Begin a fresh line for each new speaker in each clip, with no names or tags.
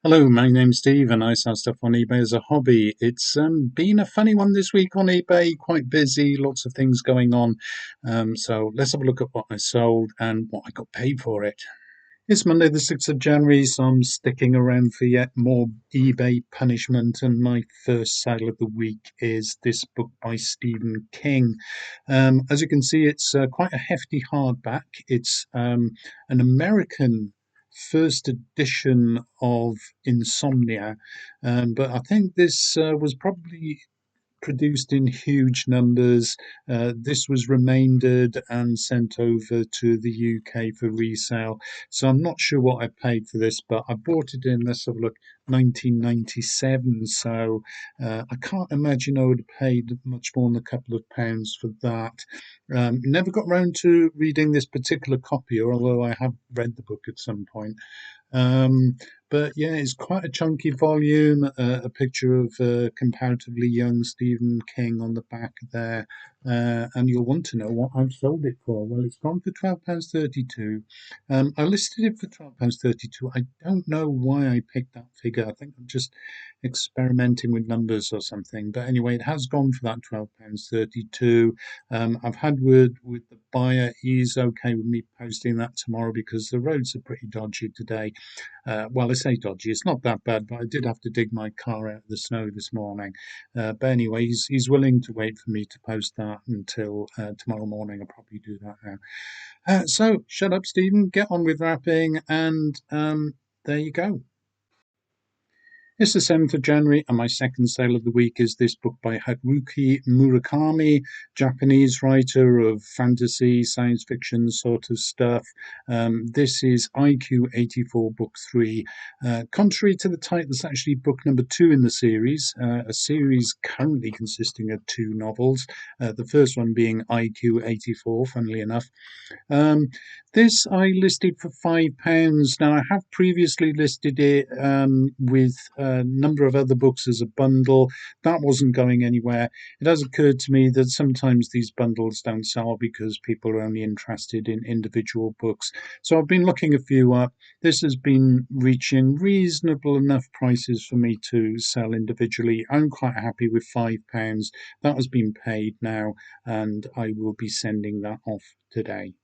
Hello, my name's Steve, and I sell stuff on eBay as a hobby. It's been a funny one this week on eBay, quite busy, lots of things going on. So let's have a look at what I sold and what I got paid for it. It's Monday, the 6th of January, so I'm sticking around for yet more eBay punishment. And my first sale of the week is this book by Stephen King. As you can see, it's quite a hefty hardback. It's an American first edition of Insomnia, but I think this was probably produced in huge numbers. This was remaindered and sent over to the UK for resale. So I'm not sure what I paid for this, but I bought it in, let's have a look, 1997. So I can't imagine I would have paid much more than a couple of pounds for that. Never got round to reading this particular copy, although I have read the book at some point. Um, but yeah, it's quite a chunky volume. A picture of comparatively young Stephen King on the back there, and you'll want to know what I've sold it for. Well, it's gone for £12.32. I listed it for £12.32. I don't know why I picked that figure. I think I'm just experimenting with numbers or something. But anyway, it has gone for that £12.32. I've had word with the buyer. He's okay with me posting that tomorrow because the roads are pretty dodgy today. Well, I say dodgy. It's not that bad, but I did have to dig my car out of the snow this morning. But anyway, he's willing to wait for me to post that until tomorrow morning. I'll probably do that now. So shut up, Stephen. Get on with wrapping, and there you go. It's the 7th of January, and my second sale of the week is this book by Haruki Murakami, Japanese writer of fantasy, science fiction sort of stuff. This is IQ 84, Book 3. Contrary to the title, it's actually book number 2 in the series, a series currently consisting of 2 novels, the first one being IQ 84, funnily enough. Um, this I listed for £5. Now, I have previously listed it with a number of other books as a bundle. That wasn't going anywhere. It has occurred to me that sometimes these bundles don't sell because people are only interested in individual books. So I've been looking a few up. This has been reaching reasonable enough prices for me to sell individually. I'm quite happy with £5. That has been paid now, and I will be sending that off today.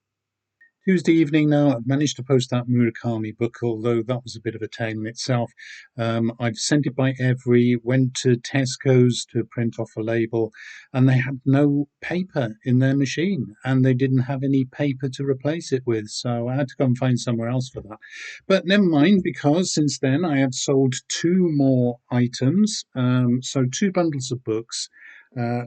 Tuesday evening now, I've managed to post that Murakami book, although that was a bit of a tale in itself. I've sent it by Every, went to Tesco's to print off a label, and they had no paper in their machine, and they didn't have any paper to replace it with, so I had to go and find somewhere else for that. But never mind, because since then I have sold 2 more items, so 2 bundles of books.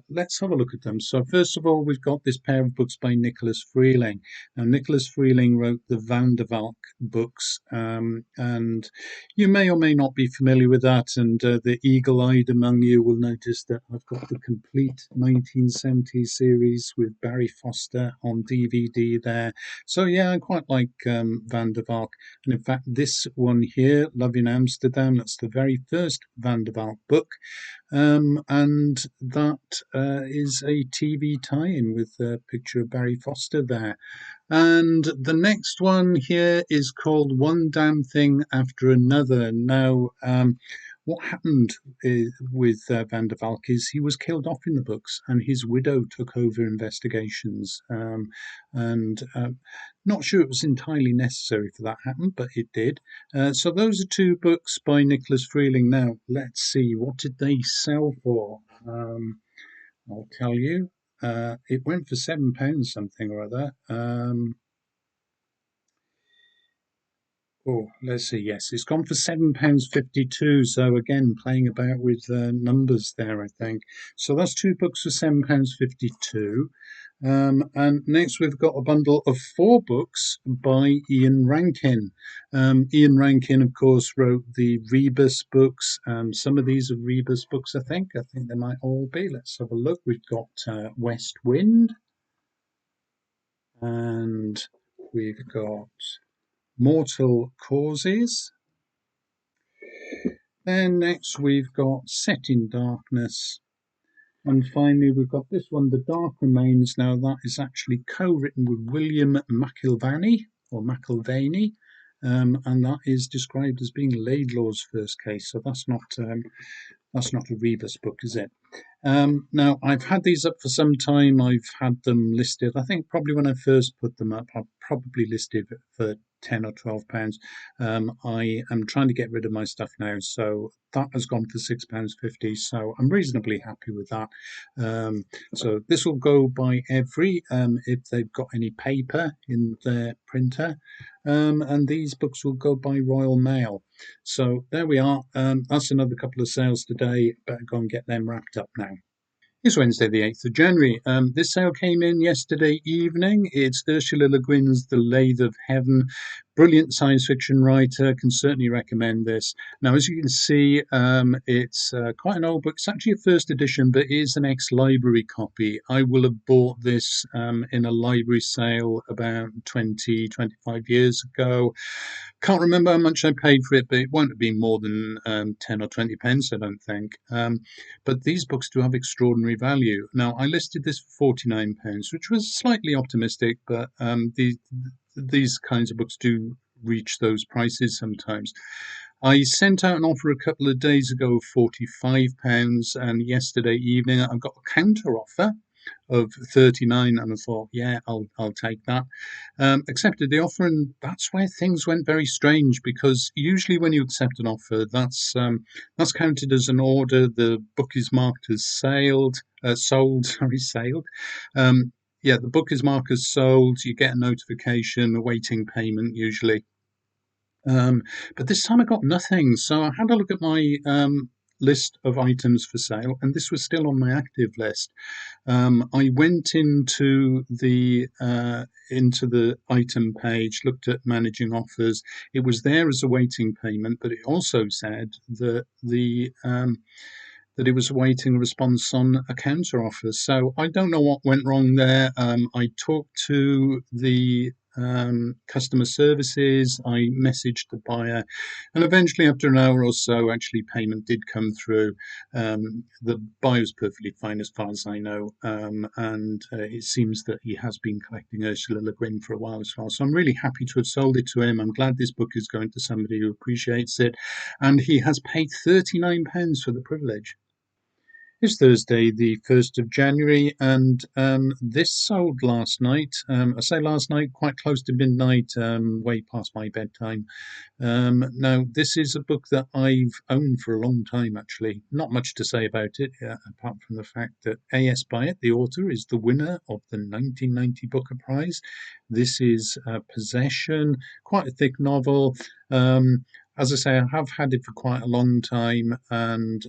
Let's have a look at them. So, first of all, we've got this pair of books by Nicholas Freeling. Now, Nicholas Freeling wrote the Van der Valk books, and you may or may not be familiar with that. And the eagle eyed among you will notice that I've got the complete 1970s series with Barry Foster on DVD there. So, yeah, I quite like Van der Valk. And in fact, this one here, Love in Amsterdam, that's the very first Van der Valk book. And that is a TV tie in with a picture of Barry Foster there. And the next one here is called One Damn Thing After Another. Now, what happened with Van der Valk is he was killed off in the books, and his widow took over investigations. And Not sure it was entirely necessary for that to happen, but it did. So those are 2 books by Nicholas Freeling. Now, let's see, what did they sell for? I'll tell you. It went for £7 something or other. Oh, let's see. Yes, it's gone for £7.52. So again, playing about with numbers there, I think. So that's 2 books for £7.52. And next we've got a bundle of 4 books by Ian Rankin. Ian Rankin, of course, wrote the Rebus books. Some of these are Rebus books, I think. I think they might all be. Let's have a look. We've got West Wind, and we've got Mortal Causes. Then next we've got Set in Darkness. And finally we've got this one, The Dark Remains. Now that is actually co-written with William McIlvany or McIlvaney. and that is described as being Laidlaw's first case. So that's not a Rebus book, is it? Now, I've had these up for some time. I've had them listed. I think probably when I first put them up, I probably listed for £10 or £12. I am trying to get rid of my stuff now, so that has gone for £6.50. So I'm reasonably happy with that. Um, so this will go by every if they've got any paper in their printer, and these books will go by Royal Mail. So there we are. That's another couple of sales today. Better go and get them wrapped up now. It's Wednesday, the 8th of January. This sale came in yesterday evening. It's Ursula Le Guin's The Lathe of Heaven. Brilliant science fiction writer. Can certainly recommend this. Now, as you can see, it's quite an old book. It's actually a first edition, but it is an ex-library copy. I will have bought this in a library sale about 25 years ago. Can't remember how much I paid for it, but it won't have been more than 10 or 20 pence, I don't think. But these books do have extraordinary value. Now, I listed this for £49, which was slightly optimistic, but these kinds of books do reach those prices sometimes. I sent out an offer a couple of days ago of £45, and yesterday evening I got a counter offer of 39, and I thought, yeah, I'll take that. Accepted the offer, and that's where things went very strange, because usually when you accept an offer, that's counted as an order. The book is marked as sold, sorry, sailed. Yeah, the book is marked as sold. You get a notification awaiting payment usually. Um, but this time I got nothing. So I had a look at my list of items for sale, and this was still on my active list. I went into the item page, looked at managing offers. It was there as awaiting payment, but it also said that it was awaiting a response on a counter offer. So I don't know what went wrong there. I talked to the customer services, I messaged the buyer, and eventually, after an hour or so, actually payment did come through. The buyer was perfectly fine as far as I know, and it seems that he has been collecting Ursula Le Guin for a while as well. So I'm really happy to have sold it to him. I'm glad this book is going to somebody who appreciates it, and he has paid £39 for the privilege. It's Thursday, the 1st of January, and this sold last night. I say last night, quite close to midnight, way past my bedtime. Now, this is a book that I've owned for a long time, actually. Not much to say about it, apart from the fact that A.S. Byatt, the author, is the winner of the 1990 Booker Prize. This is Possession, quite a thick novel. As I say, I have had it for quite a long time, and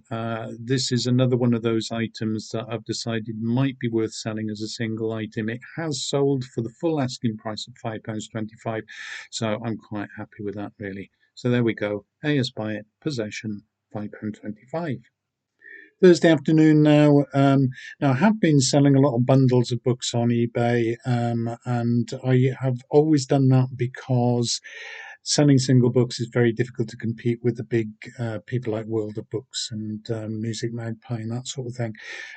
this is another one of those items that I've decided might be worth selling as a single item. It has sold for the full asking price of £5.25, so I'm quite happy with that, really. So there we go. A.S. Byatt, Possession, £5.25. Thursday afternoon now. Now, I have been selling a lot of bundles of books on eBay, and I have always done that because selling single books is very difficult to compete with the big people like World of Books and Music Magpie and that sort of thing.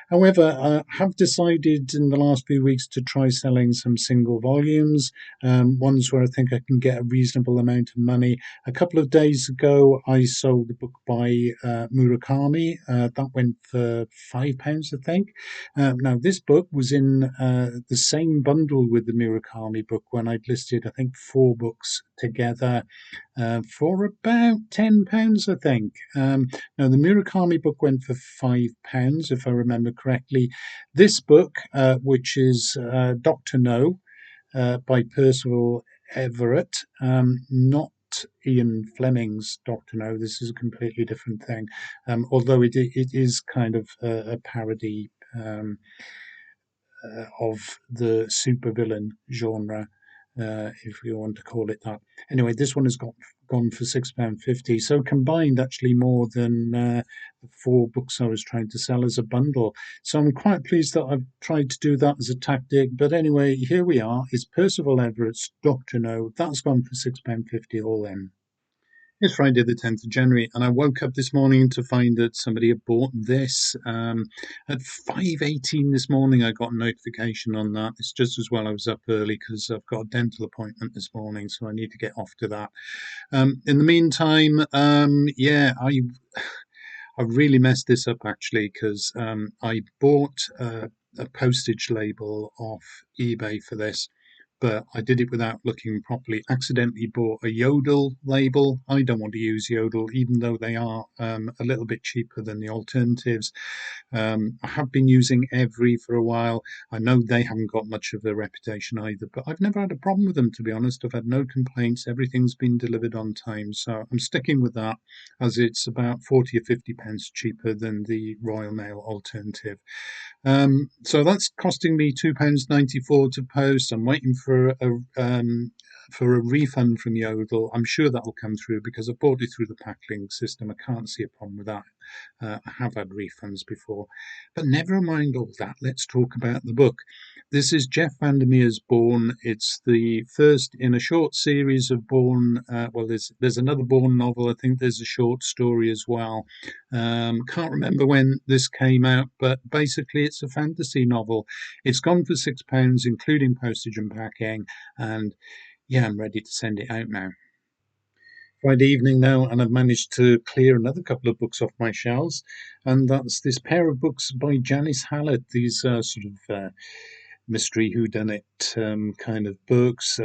However, I have decided in the last few weeks to try selling some single volumes, ones where I think I can get a reasonable amount of money. A couple of days ago, I sold a book by Murakami. That went for £5, I think. Now, this book was in the same bundle with the Murakami book when I'd listed, I think, 4 books together for about £10, I think. Now, the Murakami book went for £5, if I remember correctly. This book, which is Dr. No by Percival Everett, not Ian Fleming's Dr. No. This is a completely different thing, although it is kind of a parody of the supervillain genre, if you want to call it that. Anyway, this one has gone for £6.50. So combined, actually more than the 4 books I was trying to sell as a bundle. So I'm quite pleased that I've tried to do that as a tactic. But anyway, here we are. It's Percival Everett's Dr. No. That's gone for £6.50 all in. It's Friday the 10th of January, and I woke up this morning to find that somebody had bought this. At 5:18 this morning, I got a notification on that. It's just as well I was up early because I've got a dental appointment this morning, so I need to get off to that. In the meantime, yeah, I really messed this up actually because I bought a postage label off eBay for this, but I did it without looking properly. Accidentally bought a Yodel label. I don't want to use Yodel, even though they are a little bit cheaper than the alternatives. I have been using Every for a while. I know they haven't got much of a reputation either, but I've never had a problem with them, to be honest. I've had no complaints. Everything's been delivered on time. So I'm sticking with that as it's about 40 or 50 pence cheaper than the Royal Mail alternative. So that's costing me £2.94 to post. I'm waiting for a refund from Yodel. I'm sure that'll come through because I bought it through the Packlink system. I can't see a problem with that. I have had refunds before. But never mind all that. Let's talk about the book. This is Jeff Vandermeer's Bourne. It's the first in a short series of Bourne. Well, there's another Bourne novel. I think there's a short story as well. Can't remember when this came out, but basically it's a fantasy novel. It's gone for £6, including postage and packing. And yeah, I'm ready to send it out now. Friday evening now, and I've managed to clear another couple of books off my shelves, and that's this pair of books by Janice Hallett. These sort of mystery whodunit kind of books,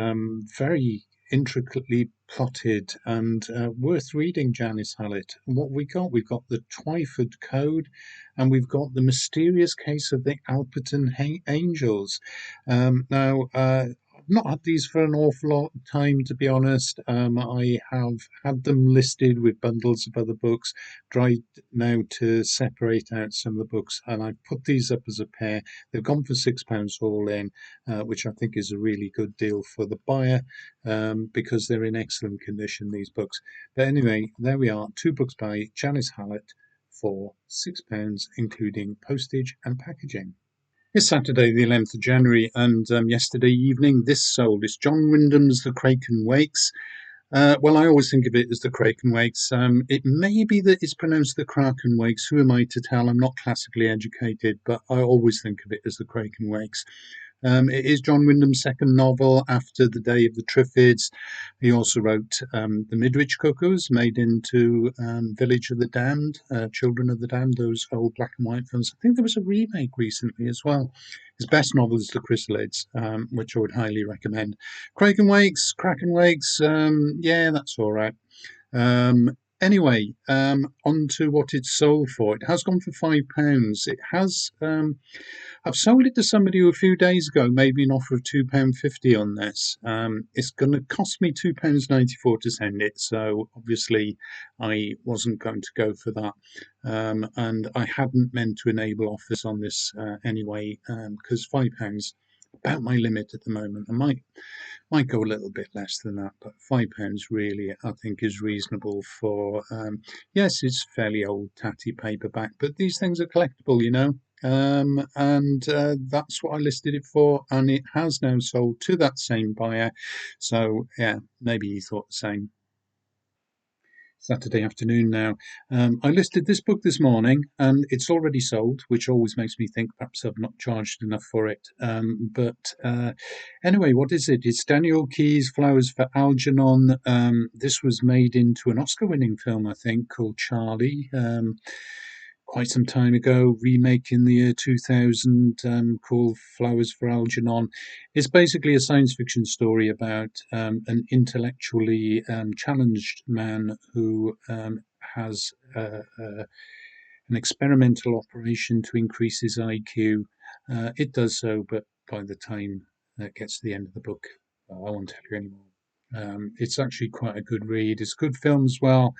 very intricately plotted and worth reading. Janice Hallett. And what we've got the Twyford Code, and we've got the mysterious case of the Alperton Angels. Now. I've not had these for an awful lot of time, to be honest. I have had them listed with bundles of other books, tried now to separate out some of the books, and I've put these up as a pair. They've gone for £6 all in, which I think is a really good deal for the buyer because they're in excellent condition, these books. But anyway, there we are, two books by Janice Hallett for £6, including postage and packaging. It's Saturday, the 11th of January, and yesterday evening this sold. It's John Wyndham's The Kraken Wakes. Well, I always think of it as the Kraken Wakes. It may be that it's pronounced the Kraken Wakes. Who am I to tell? I'm not classically educated, but I always think of it as the Kraken Wakes. It is John Wyndham's second novel after The Day of the Triffids. He also wrote The Midwich Cuckoos, made into Village of the Damned, Children of the Damned, those old black and white films. I think there was a remake recently as well. His best novel is The Chrysalids, which I would highly recommend. Kraken Wakes, yeah, that's all right. Anyway, on to what it's sold for. It has gone for £5. It has. I've sold it to somebody who a few days ago made me an offer of £2.50 on this. It's going to cost me £2.94 to send it, so obviously I wasn't going to go for that. And I hadn't meant to enable offers on this anyway, because £5 about my limit at the moment. I might go a little bit less than that, but £5 really I think is reasonable for. Yes, it's fairly old tatty paperback, but these things are collectible, you know. And that's what I listed it for, and it has now sold to that same buyer. So yeah, maybe he thought the same. Saturday afternoon now. I listed this book this morning and it's already sold, which always makes me think perhaps I've not charged enough for it. But anyway, what is it? It's Daniel Keyes' Flowers for Algernon. This was made into an Oscar winning film, I think, called Charlie. Quite some time ago, remake in the year 2000 called Flowers for Algernon. It's basically a science fiction story about an intellectually challenged man who has an experimental operation to increase his IQ. It does so, but by the time it gets to the end of the book, I won't tell you anymore. It's actually quite a good read. It's a good film as well,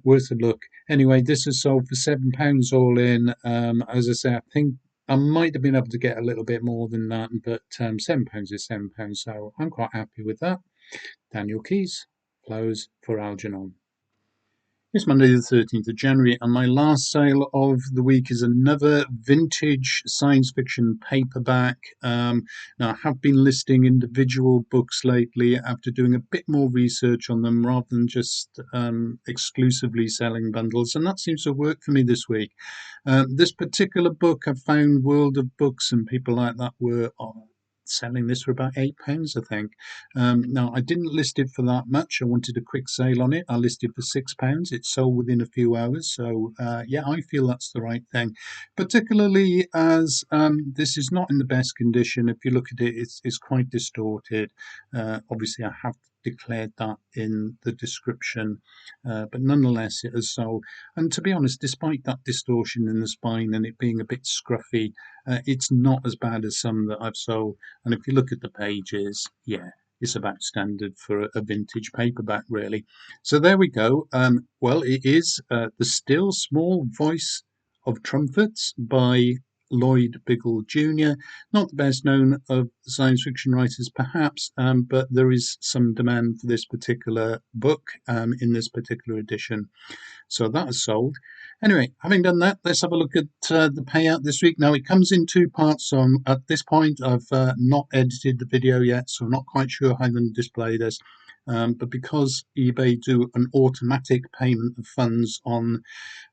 worth a look. Anyway, this is sold for £7 all in. As I say, I think I might have been able to get a little bit more than that, but £7 is £7, so I'm quite happy with that. Daniel Keyes, Flowers for Algernon. It's Monday the 13th of January, and my last sale of the week is another vintage science fiction paperback. Now, I have been listing individual books lately after doing a bit more research on them rather than just exclusively selling bundles, and that seems to work for me this week. This particular book, I found World of Books and people like that were selling this for about £8, I think. Now, I didn't list it for that much. I wanted a quick sale on it. I listed for £6. It sold within a few hours. So, yeah, I feel that's the right thing, particularly as this is not in the best condition. If you look at it, it's quite distorted. Obviously, I have declared that in the description, but nonetheless, it has sold. And to be honest, despite that distortion in the spine and it being a bit scruffy, it's not as bad as some that I've sold. And if you look at the pages, yeah, it's about standard for a vintage paperback, really. So there we go. Well, it is The Still Small Voice of Trumpets by Lloyd Biggle Jr. Not the best known of science fiction writers, perhaps, but there is some demand for this particular book in this particular edition. So that is sold. Anyway, having done that, let's have a look at the payout this week. Now, it comes in two parts. So at this point, I've not edited the video yet, so I'm not quite sure how I'm going to display this. But because eBay do an automatic payment of funds on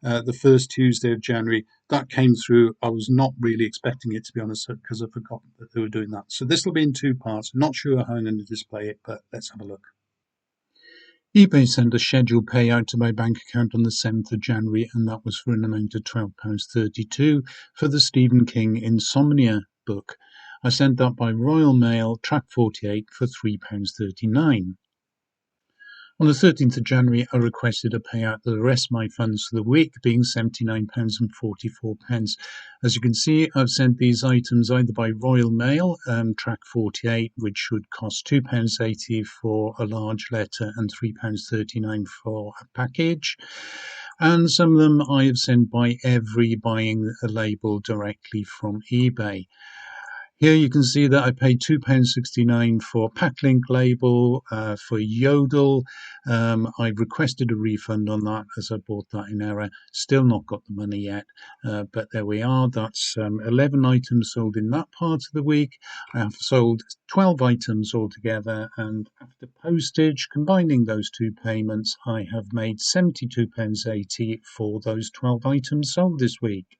the first Tuesday of January, that came through. I was not really expecting it, to be honest, because I forgot that they were doing that. So this will be in two parts. I'm not sure how I'm going to display it, but let's have a look. eBay sent a scheduled payout to my bank account on the 7th of January, and that was for an amount of £12.32 for the Stephen King Insomnia book. I sent that by Royal Mail, track 48, for £3.39. On the 13th of January, I requested a payout of the rest of my funds for the week, being £79.44. As you can see, I've sent these items either by Royal Mail, track 48, which should cost £2.80 for a large letter and £3.39 for a package. And some of them I have sent by Every, buying a label directly from eBay. Here you can see that I paid £2.69 for Packlink label, for Yodel. I've requested a refund on that as I bought that in error. Still not got the money yet, but there we are. That's 11 items sold in that part of the week. I have sold 12 items altogether, and after postage, combining those two payments, I have made £72.80 for those 12 items sold this week.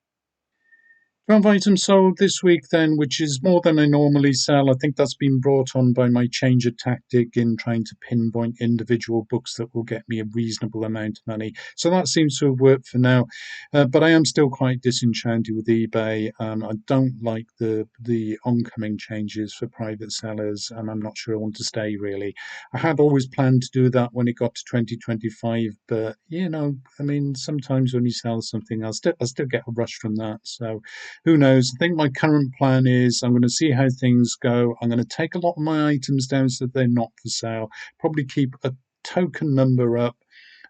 12 items sold this week, then, which is more than I normally sell. I think that's been brought on by my change of tactic in trying to pinpoint individual books that will get me a reasonable amount of money. So that seems to have worked for now. But I am still quite disenchanted with eBay. I don't like the oncoming changes for private sellers, and I'm not sure I want to stay, really. I had always planned to do that when it got to 2025, but, I mean, sometimes when you sell something, I'll still get a rush from that. So who knows? I think my current plan is I'm going to see how things go. I'm going to take a lot of my items down so that they're not for sale. Probably keep a token number up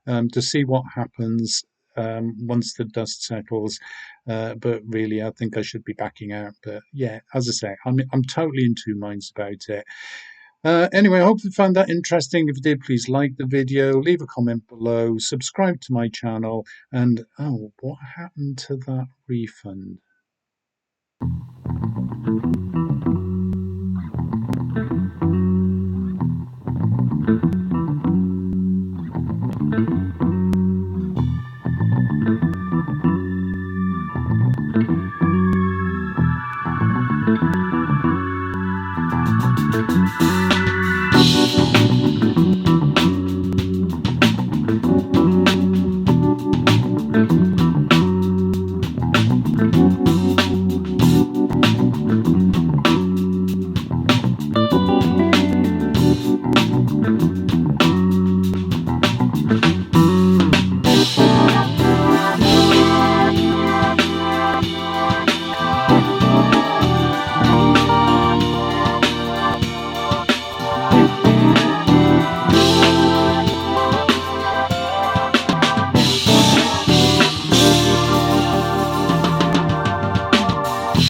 to see what happens once the dust settles. But really, I think I should be backing out. But yeah, as I say, I'm totally in two minds about it. Anyway, I hope you found that interesting. If you did, please like the video, leave a comment below, subscribe to my channel, and what happened to that refund?